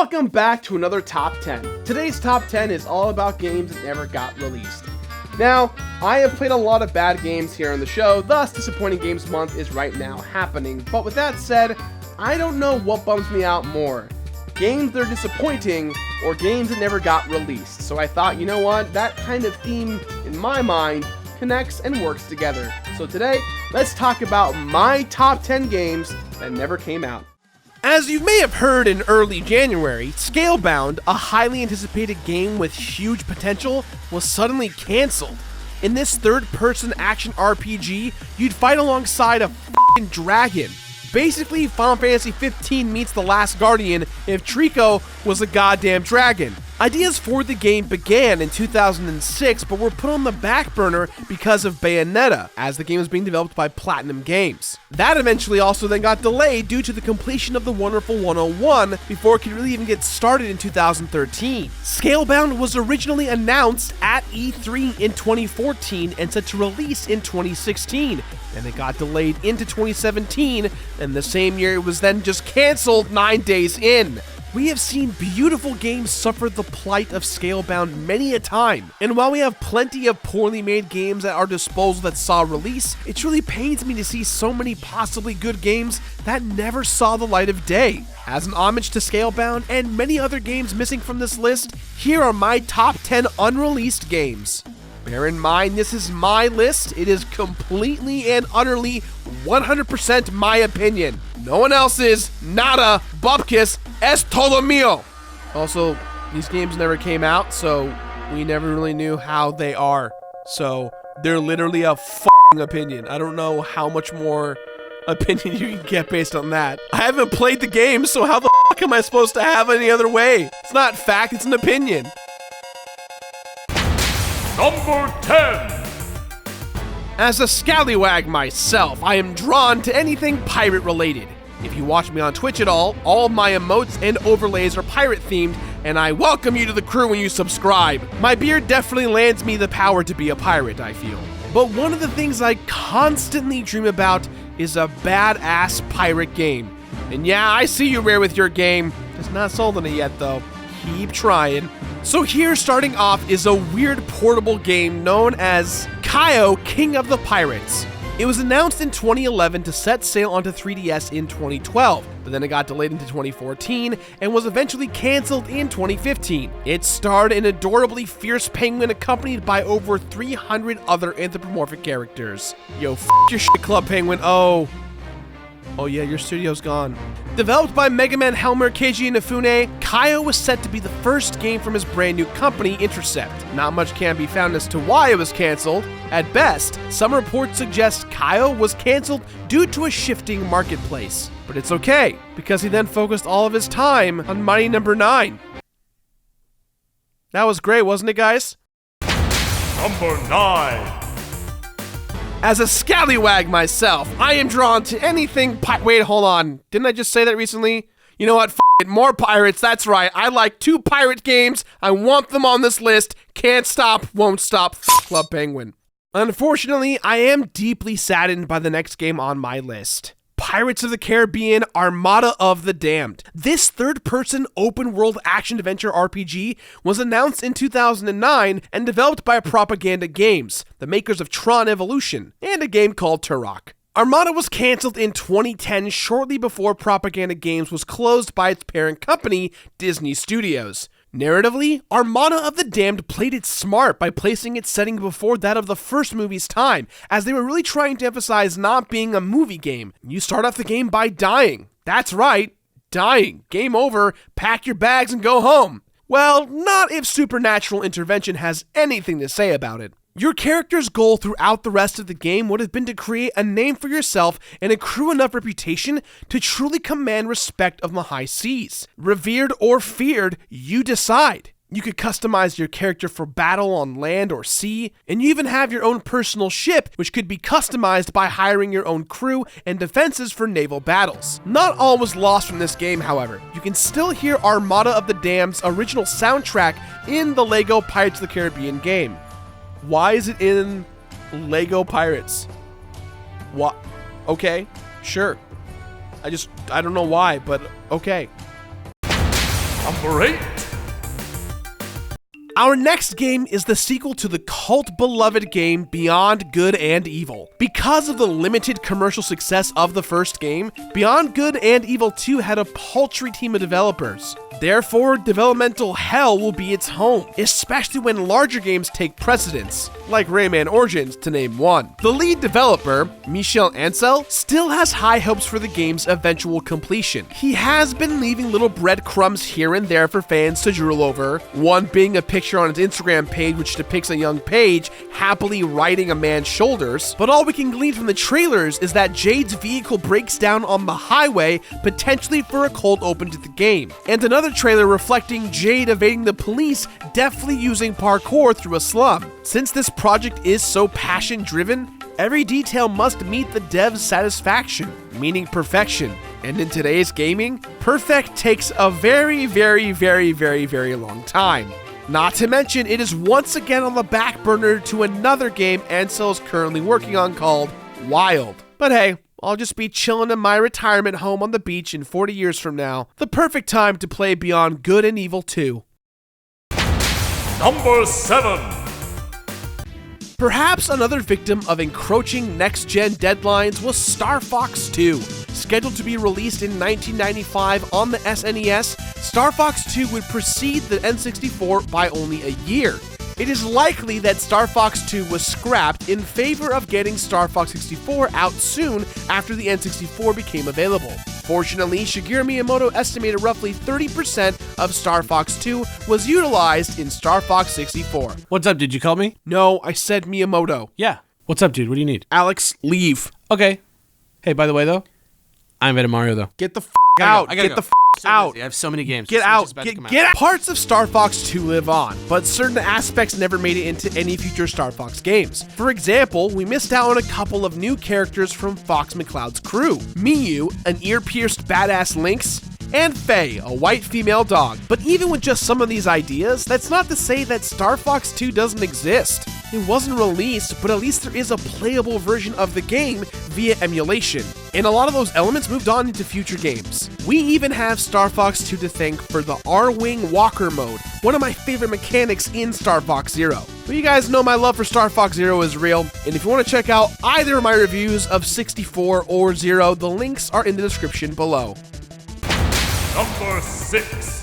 Welcome back to another Top 10. Today's Top 10 is all about games that never got released. Now, I have played a lot of bad games here on the show, thus Disappointing Games Month is right now happening. But with that said, I don't know what bums me out more. Games that are disappointing, or games that never got released. So I thought, you know what, that kind of theme, in my mind, connects and works together. So today, let's talk about my top 10 games that never came out. As you may have heard in early January, Scalebound, a highly anticipated game with huge potential, was suddenly cancelled. In this third-person action RPG, you'd fight alongside a f***ing dragon. Basically, Final Fantasy 15 meets The Last Guardian if Trico was a goddamn dragon. Ideas for the game began in 2006, but were put on the back burner because of Bayonetta, as the game was being developed by Platinum Games. That eventually also then got delayed due to the completion of the Wonderful 101 before it could really even get started in 2013. Scalebound was originally announced at E3 in 2014 and set to release in 2016. And it got delayed into 2017, and the same year it was then just cancelled 9 days in. We have seen beautiful games suffer the plight of Scalebound many a time, and while we have plenty of poorly made games at our disposal that saw release, it truly pains me to see so many possibly good games that never saw the light of day. As an homage to Scalebound and many other games missing from this list, here are my top 10 unreleased games. Bear in mind, this is my list. It is completely and utterly 100% my opinion. No one else's. Nada. Bupkis. Es todo mío. Also, these games never came out, so we never really knew how they are. So, they're literally a f***ing opinion. I don't know how much more opinion you can get based on that. I haven't played the game, so how the f*** am I supposed to have any other way? It's not fact, it's an opinion. Number 10. As a scallywag myself, I am drawn to anything pirate related. If you watch me on Twitch at all my emotes and overlays are pirate themed, and I welcome you to the crew when you subscribe. My beard definitely lands me the power to be a pirate, I feel. But one of the things I constantly dream about is a badass pirate game. And yeah, I see you, Rare, with your game. Just not sold on it yet, though. Keep trying. So here, starting off, is a weird portable game known as Kaio, King of the Pirates. It was announced in 2011 to set sail onto 3DS in 2012, but then it got delayed into 2014 and was eventually cancelled in 2015. It starred an adorably fierce penguin accompanied by over 300 other anthropomorphic characters. Yo, f*** your shit, Club Penguin. Oh yeah, your studio's gone. Developed by Mega Man Helmer Keiji Inafune, Kaio was set to be the first game from his brand new company, Intercept. Not much can be found as to why it was cancelled. At best, some reports suggest Kaio was cancelled due to a shifting marketplace. But it's okay, because he then focused all of his time on Mighty Number 9. That was great, wasn't it, guys? Number 9. As a scallywag myself, I am drawn to anything wait, hold on. Didn't I just say that recently? You know what? F it, more pirates. That's right. I like 2 pirate games. I want them on this list. Can't stop, won't stop. Club Penguin. Unfortunately, I am deeply saddened by the next game on my list. Pirates of the Caribbean Armada of the Damned. This third-person open-world action-adventure RPG was announced in 2009 and developed by Propaganda Games, the makers of Tron Evolution, and a game called Turok. Armada was cancelled in 2010 shortly before Propaganda Games was closed by its parent company, Disney Studios. Narratively, Armada of the Damned played it smart by placing its setting before that of the first movie's time, as they were really trying to emphasize not being a movie game. You start off the game by dying. That's right, dying. Game over, pack your bags and go home. Well, not if supernatural intervention has anything to say about it. Your character's goal throughout the rest of the game would have been to create a name for yourself and accrue enough reputation to truly command respect of the high seas. Revered or feared, you decide. You could customize your character for battle on land or sea, and you even have your own personal ship, which could be customized by hiring your own crew and defenses for naval battles. Not all was lost from this game, however. You can still hear Armada of the Damned's original soundtrack in the LEGO Pirates of the Caribbean game. Why is it in LEGO Pirates? What? Okay, sure. I don't know why, but okay. Number Number 8. Our next game is the sequel to the cult-beloved game Beyond Good and Evil. Because of the limited commercial success of the first game, Beyond Good and Evil 2 had a paltry team of developers. Therefore, developmental hell will be its home, especially when larger games take precedence, like Rayman Origins to name one. The lead developer, Michel Ancel, still has high hopes for the game's eventual completion. He has been leaving little breadcrumbs here and there for fans to drool over, one being a picture on his Instagram page which depicts a young Paige happily riding a man's shoulders, but all we can glean from the trailers is that Jade's vehicle breaks down on the highway, potentially for a cold open to the game, and another trailer reflecting Jade evading the police, deftly using parkour through a slum. Since this project is so passion-driven, every detail must meet the dev's satisfaction, meaning perfection. And in today's gaming, perfect takes a very long time. Not to mention, it is once again on the back burner to another game Ansel is currently working on called Wild. But hey, I'll just be chilling in my retirement home on the beach in 40 years from now. The perfect time to play Beyond Good and Evil 2. Number 7. Perhaps another victim of encroaching next-gen deadlines was Star Fox 2. Scheduled to be released in 1995 on the SNES, Star Fox 2 would precede the N64 by only a year. It is likely that Star Fox 2 was scrapped in favor of getting Star Fox 64 out soon after the N64 became available. Fortunately, Shigeru Miyamoto estimated roughly 30% of Star Fox 2 was utilized in Star Fox 64. What's up, dude? You called me? No, I said Miyamoto. Yeah. What's up, dude? What do you need? Alex, leave. Okay. Hey, by the way, though, I invited Mario, though. Get the out. Get the out. I have so many games. Get out. Get out. Parts of Star Fox 2 live on, but certain aspects never made it into any future Star Fox games. For example, we missed out on a couple of new characters from Fox McCloud's crew. Miyu, an ear-pierced badass lynx, and Faye, a white female dog. But even with just some of these ideas, that's not to say that Star Fox 2 doesn't exist. It wasn't released, but at least there is a playable version of the game via emulation. And a lot of those elements moved on into future games. We even have Star Fox 2 to thank for the R-Wing Walker mode, one of my favorite mechanics in Star Fox Zero. But you guys know my love for Star Fox Zero is real, and if you want to check out either of my reviews of 64 or Zero, the links are in the description below. Number 6.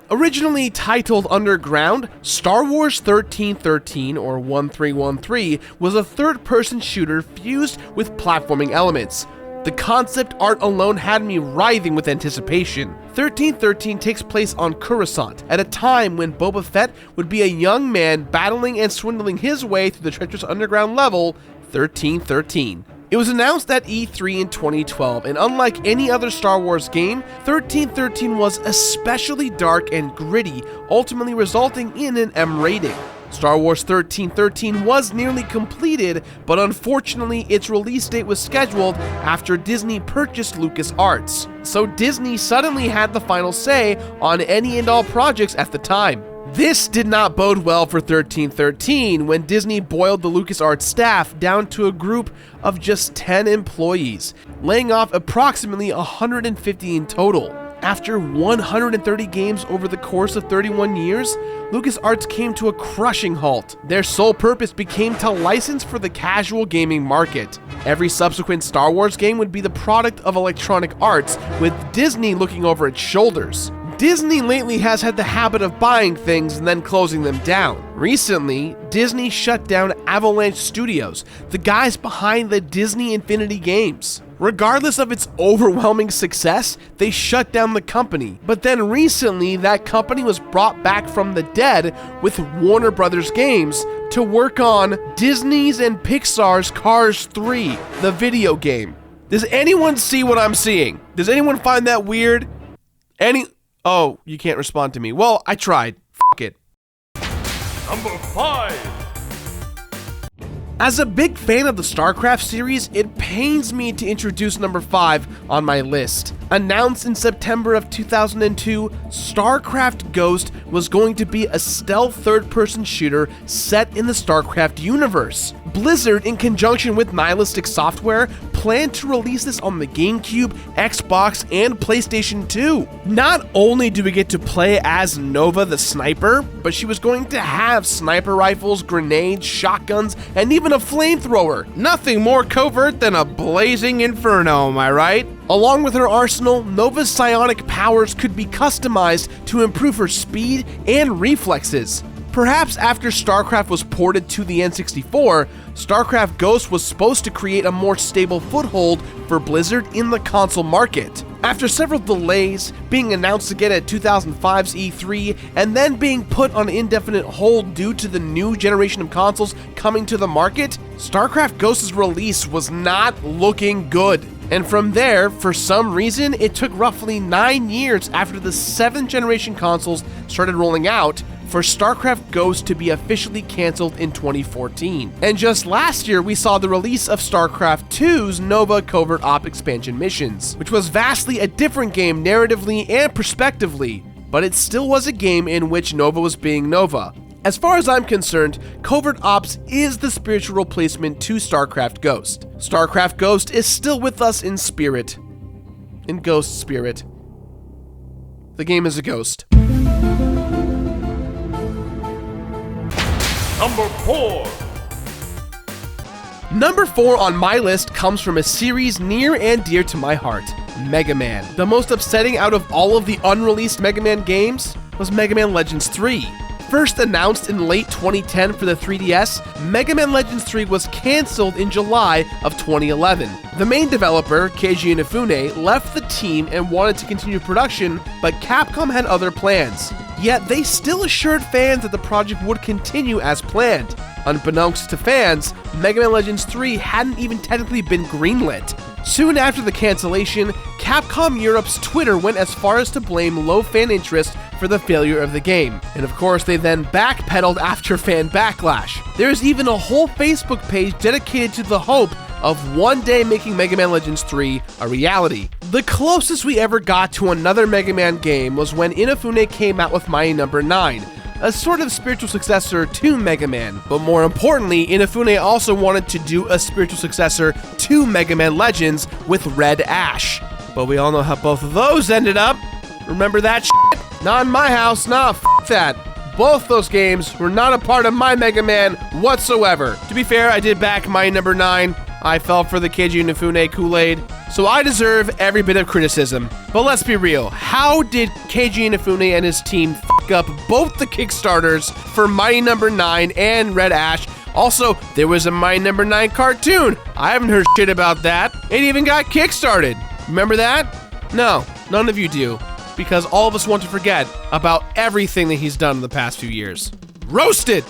Originally titled Underground, Star Wars 1313 or 1313 was a third-person shooter fused with platforming elements. The concept art alone had me writhing with anticipation. 1313 takes place on Coruscant, at a time when Boba Fett would be a young man battling and swindling his way through the treacherous underground level 1313. It was announced at E3 in 2012, and unlike any other Star Wars game, 1313 was especially dark and gritty, ultimately resulting in an M rating. Star Wars 1313 was nearly completed, but unfortunately its release date was scheduled after Disney purchased LucasArts. So Disney suddenly had the final say on any and all projects at the time. This did not bode well for 1313 when Disney boiled the LucasArts staff down to a group of just 10 employees, laying off approximately 150 in total. After 130 games over the course of 31 years, LucasArts came to a crushing halt. Their sole purpose became to license for the casual gaming market. Every subsequent Star Wars game would be the product of Electronic Arts, with Disney looking over its shoulders. Disney lately has had the habit of buying things and then closing them down. Recently, Disney shut down Avalanche Studios, the guys behind the Disney Infinity games. Regardless of its overwhelming success, they shut down the company. But then recently, that company was brought back from the dead with Warner Brothers Games to work on Disney's and Pixar's Cars 3, the video game. Does anyone see what I'm seeing? Does anyone find that weird? Oh, you can't respond to me. Well, I tried. F*** it. Number 5. As a big fan of the Starcraft series, it pains me to introduce number 5 on my list. Announced in September of 2002, Starcraft Ghost was going to be a stealth third-person shooter set in the Starcraft universe. Blizzard, in conjunction with Nihilistic Software, planned to release this on the GameCube, Xbox, and PlayStation 2. Not only do we get to play as Nova the sniper, but she was going to have sniper rifles, grenades, shotguns, and even a flamethrower. Nothing more covert than a blazing inferno, am I right? Along with her arsenal, Nova's psionic powers could be customized to improve her speed and reflexes. Perhaps after StarCraft was ported to the N64, Starcraft Ghost was supposed to create a more stable foothold for Blizzard in the console market. After several delays, being announced again at 2005's E3, and then being put on indefinite hold due to the new generation of consoles coming to the market, StarCraft Ghost's release was not looking good. And from there, for some reason, it took roughly 9 years after the 7th generation consoles started rolling out for StarCraft Ghost to be officially cancelled in 2014. And just last year, we saw the release of StarCraft 2's Nova Covert Op expansion missions, which was vastly a different game narratively and prospectively, but it still was a game in which Nova was being Nova. As far as I'm concerned, Covert Ops is the spiritual replacement to StarCraft Ghost. StarCraft Ghost is still with us in spirit. In ghost spirit. The game is a ghost. Number 4. Number 4 on my list comes from a series near and dear to my heart, Mega Man. The most upsetting out of all of the unreleased Mega Man games was Mega Man Legends 3. First announced in late 2010 for the 3DS, Mega Man Legends 3 was cancelled in July of 2011. The main developer, Keiji Inafune, left the team and wanted to continue production, but Capcom had other plans. Yet they still assured fans that the project would continue as planned. Unbeknownst to fans, Mega Man Legends 3 hadn't even technically been greenlit. Soon after the cancellation, Capcom Europe's Twitter went as far as to blame low fan interest for the failure of the game. And of course, they then backpedaled after fan backlash. There's even a whole Facebook page dedicated to the hope of one day making Mega Man Legends 3 a reality. The closest we ever got to another Mega Man game was when Inafune came out with Mighty Number 9, a sort of spiritual successor to Mega Man. But more importantly, Inafune also wanted to do a spiritual successor to Mega Man Legends with Red Ash. But we all know how both of those ended up. Remember that shit? Not in my house, nah, f that. Both those games were not a part of my Mega Man whatsoever. To be fair, I did back Mighty Number 9. I fell for the Keiji Inafune Kool-Aid, so I deserve every bit of criticism. But let's be real, how did Keiji Inafune and his team f*** up both the Kickstarters for Mighty Number 9 and Red Ash? Also, there was a Mighty Number 9 cartoon. I haven't heard shit about that. It even got kickstarted. Remember that? No, none of you do, because all of us want to forget about everything that he's done in the past few years. Roasted!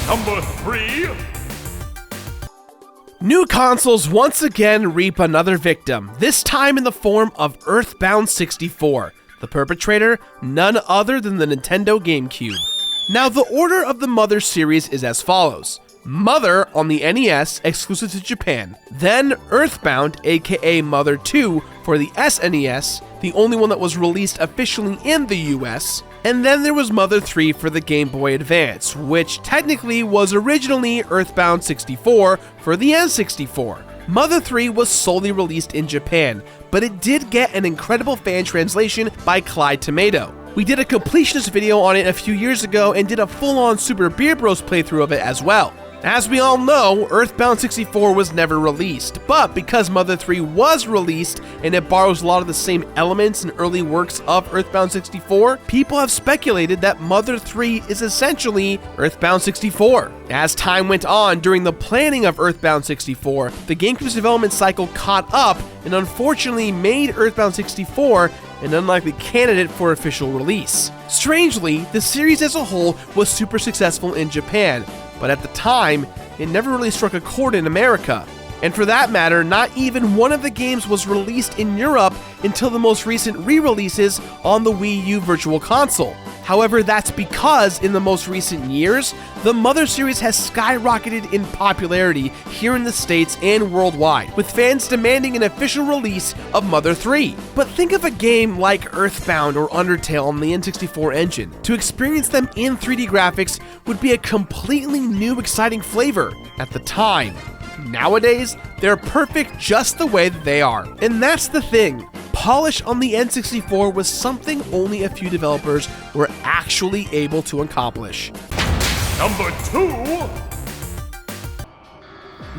Number 3. New consoles once again reap another victim, this time in the form of Earthbound 64. The perpetrator, none other than the Nintendo GameCube. Now, the order of the Mother series is as follows. Mother on the NES, exclusive to Japan. Then Earthbound, aka Mother 2, for the SNES, the only one that was released officially in the US. And then there was Mother 3 for the Game Boy Advance, which technically was originally Earthbound 64 for the N64. Mother 3 was solely released in Japan, but it did get an incredible fan translation by Clyde Tomato. We did a completionist video on it a few years ago and did a full-on Super Beer Bros playthrough of it as well. As we all know, Earthbound 64 was never released, but because Mother 3 was released and it borrows a lot of the same elements and early works of Earthbound 64, people have speculated that Mother 3 is essentially Earthbound 64. As time went on, during the planning of Earthbound 64, the GameCube's development cycle caught up and unfortunately made Earthbound 64 an unlikely candidate for official release. Strangely, the series as a whole was super successful in Japan, but at the time, it never really struck a chord in America. And for that matter, not even one of the games was released in Europe until the most recent re-releases on the Wii U Virtual Console. However, that's because in the most recent years, the Mother series has skyrocketed in popularity here in the States and worldwide, with fans demanding an official release of Mother 3. But think of a game like Earthbound or Undertale on the N64 engine. To experience them in 3D graphics would be a completely new, exciting flavor at the time. Nowadays, they're perfect just the way that they are. And that's the thing. Polish on the N64 was something only a few developers were actually able to accomplish. Number 2.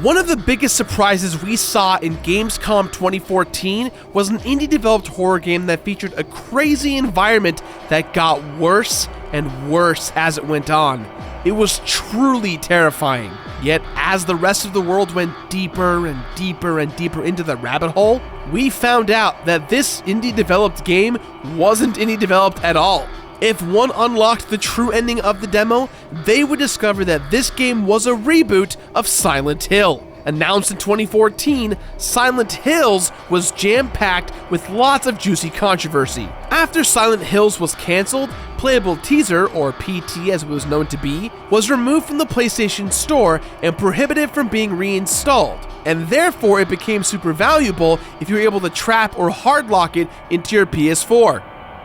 One of the biggest surprises we saw in Gamescom 2014 was an indie-developed horror game that featured a crazy environment that got worse and worse as it went on. It was truly terrifying. Yet, as the rest of the world went deeper and deeper and deeper into the rabbit hole, we found out that this indie-developed game wasn't indie-developed at all. If one unlocked the true ending of the demo, they would discover that this game was a reboot of Silent Hill. Announced in 2014, Silent Hills was jam-packed with lots of juicy controversy. After Silent Hills was cancelled, Playable Teaser, or PT as it was known to be, was removed from the PlayStation Store and prohibited from being reinstalled, and therefore it became super valuable if you were able to trap or hardlock it into your PS4.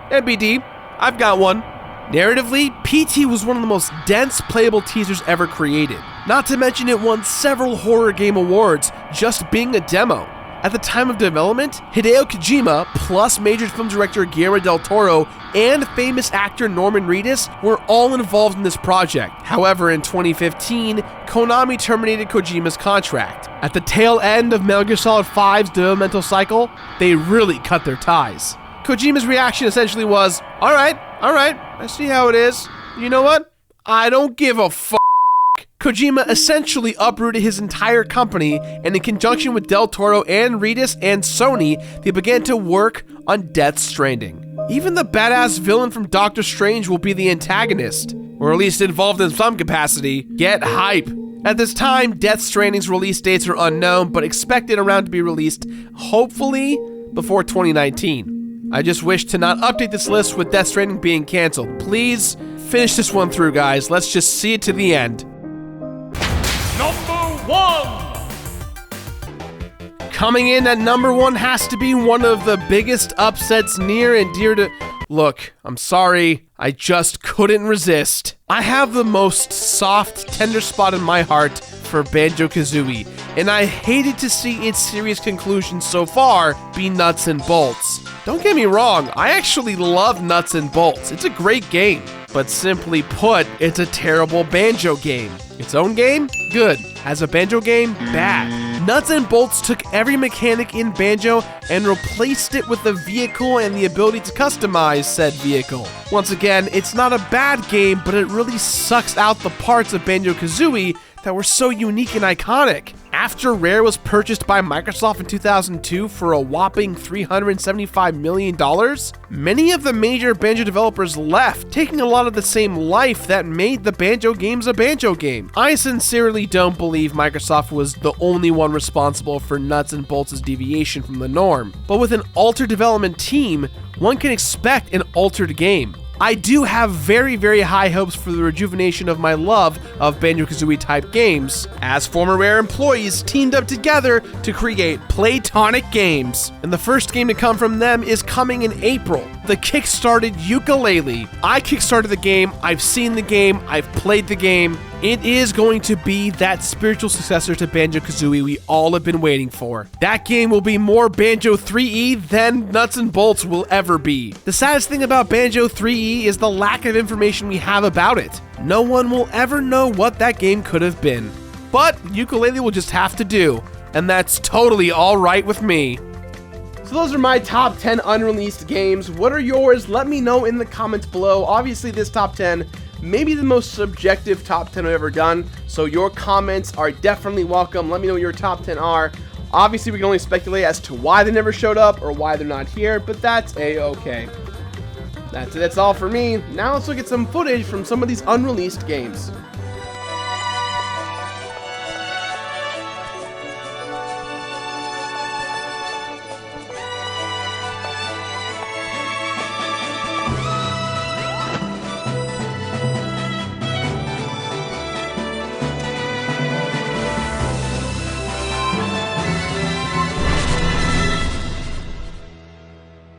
NBD, I've got one. Narratively, PT was one of the most dense playable teasers ever created. Not to mention it won several horror game awards just being a demo. At the time of development, Hideo Kojima, plus major film director Guillermo del Toro, and famous actor Norman Reedus were all involved in this project. However, in 2015, Konami terminated Kojima's contract. At the tail end of Metal Gear Solid 5's developmental cycle, they really cut their ties. Kojima's reaction essentially was, alright, I see how it is. You know what? I don't give a f***. Kojima essentially uprooted his entire company, and in conjunction with Del Toro and Reedus and Sony, they began to work on Death Stranding. Even the badass villain from Doctor Strange will be the antagonist, or at least involved in some capacity. Get hype! At this time, Death Stranding's release dates are unknown, but expected around to be released, hopefully, before 2019. I just wish to not update this list with Death Stranding being cancelled. Please finish this one through, guys. Let's just see it to the end. Number 1. Coming in at number 1 has to be one of the biggest upsets near and dear to... Look, I'm sorry, I just couldn't resist. I have the most soft, tender spot in my heart for Banjo-Kazooie, and I hated to see its series conclusion so far be Nuts and Bolts. Don't get me wrong, I actually love Nuts and Bolts. It's a great game, but simply put, it's a terrible Banjo game. Its own game? Good. As a Banjo game? Bad. Nuts and Bolts took every mechanic in Banjo and replaced it with a vehicle and the ability to customize said vehicle. Once again, it's not a bad game, but it really sucks out the parts of Banjo-Kazooie that were so unique and iconic. After Rare was purchased by Microsoft in 2002 for a whopping $375 million, many of the major Banjo developers left, taking a lot of the same life that made the Banjo games a Banjo game. I sincerely don't believe Microsoft was the only one responsible for Nuts and Bolts' deviation from the norm, but with an altered development team, one can expect an altered game. I do have very, very high hopes for the rejuvenation of my love of Banjo-Kazooie type games, as former Rare employees teamed up together to create Playtonic Games. And the first game to come from them is coming in April, the kickstarted Yooka-Laylee. I kickstarted the game, I've seen the game, I've played the game. It is going to be that spiritual successor to Banjo-Kazooie we all have been waiting for. That game will be more Banjo 3E than Nuts and Bolts will ever be. The saddest thing about Banjo 3E is the lack of information we have about it. No one will ever know what that game could have been. But Yooka-Laylee will just have to do, and that's totally alright with me. So those are my top 10 unreleased games. What are yours? Let me know in the comments below. Obviously, this top 10 maybe the most subjective top 10 I've ever done, so your comments are definitely welcome. Let me know what your top 10 are. Obviously, we can only speculate as to why they never showed up or why they're not here, but that's a-okay. That's all for me. Now let's look at some footage from some of these unreleased games.